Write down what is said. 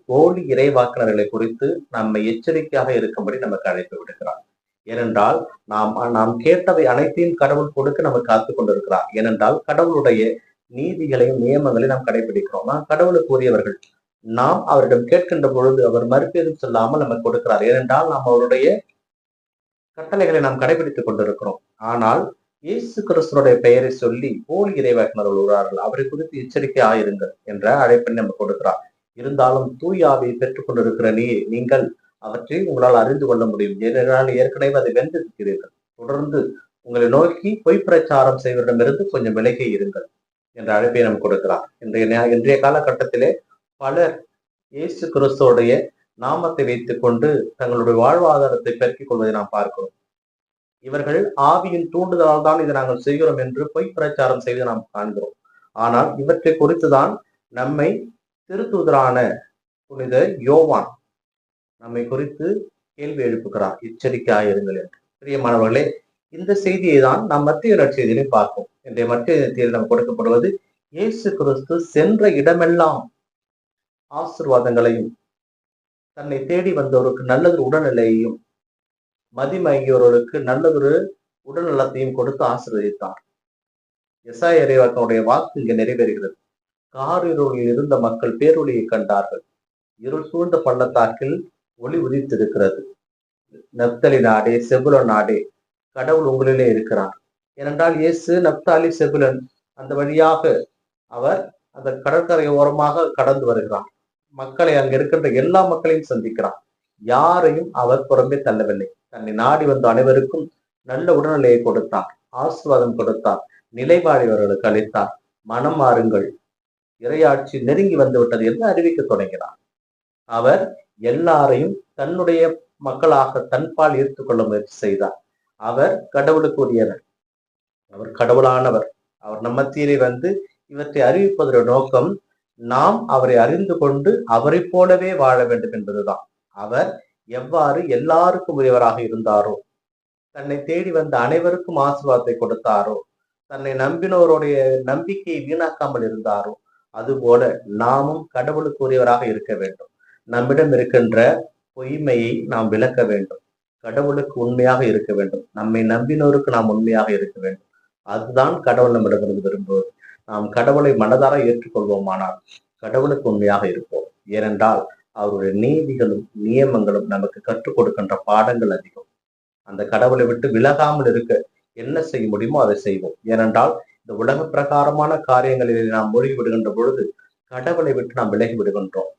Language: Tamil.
போலி இறைவாக்கினர்களை குறித்து நம்மை எச்சரிக்கையாக இருக்கும்படி நமக்கு அழைப்பு விடுக்கிறார். ஏனென்றால் நாம் கேட்டவை அனைத்தையும் கடவுள் கொடுக்க நமக்கு காத்துக் கொண்டிருக்கிறார். ஏனென்றால் கடவுளுடைய நீதிகளையும் நியமங்களையும் நாம் கடைபிடிக்கிறோம். நாம் கடவுளுக்கு உரியவர்கள். நாம் அவரிடம் கேட்கின்ற பொழுது அவர் மறுபேதும் சொல்லாமல் நமக்கு கொடுக்கிறார். ஏனென்றால் நாம் அவருடைய கட்டளைகளை நாம் கடைபிடித்துக் கொண்டிருக்கிறோம். ஆனால் இயேசு கிறிஸ்துனுடைய பெயரை சொல்லி போலி இறைவாக்கினர்கள் வருவார்கள். அவரை குறித்து எச்சரிக்கையாக இருங்கள் என்ற அழைப்பை நமக்கு கொடுக்கிறார். இருந்தாலும் தூய ஆவியை பெற்றுக் கொண்டிருக்கிற நீங்கள் அவற்றை உங்களால் அறிந்து கொள்ள முடியும். ஏனென்றால் ஏற்கனவே அதை வென்றிருக்கிறீர்கள். தொடர்ந்து உங்களை நோக்கி பொய் பிரச்சாரம் செய்வரிடமிருந்து கொஞ்சம் விலகி இருங்கள் என்ற அழைப்பை நமக்கு கொடுக்கிறார். இன்றைய காலகட்டத்திலே பலர் இயேசு கிறிஸ்துவோடைய நாமத்தை வைத்துக் கொண்டு தங்களுடைய வாழ்வாதாரத்தை பெருக்கிக் கொள்வதை நாம் பார்க்கிறோம். இவர்கள் ஆவியின் தூண்டுதலால் தான் இதை நாங்கள் செய்கிறோம் என்று பொய் பிரச்சாரம் செய்து நாம் காண்கிறோம். ஆனால் இவற்றை குறித்துதான் நம்மை திருத்தூதரான புனித யோவான் நம்மை குறித்து கேள்வி எழுப்புகிறார், எச்சரிக்கையாயிருங்கள் என்று. பிரியமானவர்களே, இந்த செய்தியை தான் நாம் மத்திய நற்செய்தியிலே பார்ப்போம். இன்றைய மத்திய நற்செய்தியில் நாம் கொடுக்கப்படுவது இயேசு கிறிஸ்து சென்ற இடமெல்லாம் ஆசீர்வாதங்களையும் தன்னை தேடி வந்தவருக்கு நல்லதொரு உடல்நிலையையும் மதிமயங்கியவர்களுக்கு நல்லதொரு உடல் நலத்தையும் கொடுத்து ஆசீர்வதித்தார். எசாயா இறைவாக்கினுடைய வாக்கு இங்கே நிறைவேறுகிறது. காரிருளில் இருந்த மக்கள் பேரொளியை கண்டார்கள். இருள் சூழ்ந்த பள்ளத்தாக்கில் ஒளி உதித்திருக்கிறது. நப்தலி நாடே, செபுலன் நாடே, கடவுள் உங்களிலே இருக்கிறார். ஏனென்றால் இயேசு நப்தாலி செபுலன் அந்த வழியாக அவர் அந்த கடற்கரை ஓரமாக கடந்து வருகிறார். மக்களை அங்க இருக்கின்ற எல்லா மக்களையும் சந்திக்கிறார். யாரையும் அவர் புறம்பே தள்ளவில்லை. தன்னை நாடி வந்த அனைவருக்கும் நல்ல உடல்நிலையை கொடுத்தார், ஆசீர்வாதம் கொடுத்தார், நிலைவாழிவர்களுக்கு அளித்தார். மனம் மாறுங்கள், இறையாட்சி நெருங்கி வந்து விட்டது என்று அறிவிக்க தொடங்கினார். அவர் எல்லாரையும் தன்னுடைய மக்களாக தன்பால் ஈர்த்துக் கொள்ள முயற்சி செய்தார். அவர் கடவுளுக்கு உரியவர், அவர் கடவுளானவர். அவர் நம்ம மத்தியிலே வந்து இவற்றை அறிவிப்பதோட நோக்கம் நாம் அவரை அறிந்து கொண்டு அவரை போலவே வாழ வேண்டும் என்பதுதான். அவர் எவ்வாறு எல்லாருக்கும் உரியவராக இருந்தாரோ, தன்னை தேடி வந்த அனைவருக்கும் ஆசீர்வாதத்தை கொடுத்தாரோ, தன்னை நம்பினோருடைய நம்பிக்கையை வீணாக்காமல் இருந்தாரோ, அதுபோல நாமும் கடவுளுக்கு உரியவராக இருக்க வேண்டும். நம்மிடம் இருக்கின்ற பொய்மையை நாம் விளக்க வேண்டும். கடவுளுக்கு உண்மையாக இருக்க வேண்டும். நம்மை நம்பினோருக்கு நாம் உண்மையாக இருக்க வேண்டும். அதுதான் கடவுள் நம்மிடமிருந்து விரும்புவது. நாம் கடவுளை மனதார ஏற்றுக்கொள்வோமானால் கடவுளுக்கு உண்மையாக இருப்போம். ஏனென்றால் அவருடைய நீதிகளும் நியமங்களும் நமக்கு கற்றுக் கொடுக்கின்ற பாடங்கள் அதிகம். அந்த கடவுளை விட்டு விலகாமல் இருக்க என்ன செய்ய முடியுமோ அதை செய்வோம். ஏனென்றால் இந்த உலக பிரகாரமான காரியங்களில் நாம் மூழ்கி விடுகின்ற பொழுது கடவுளை விட்டு நாம் விலகி விடுகின்றோம்.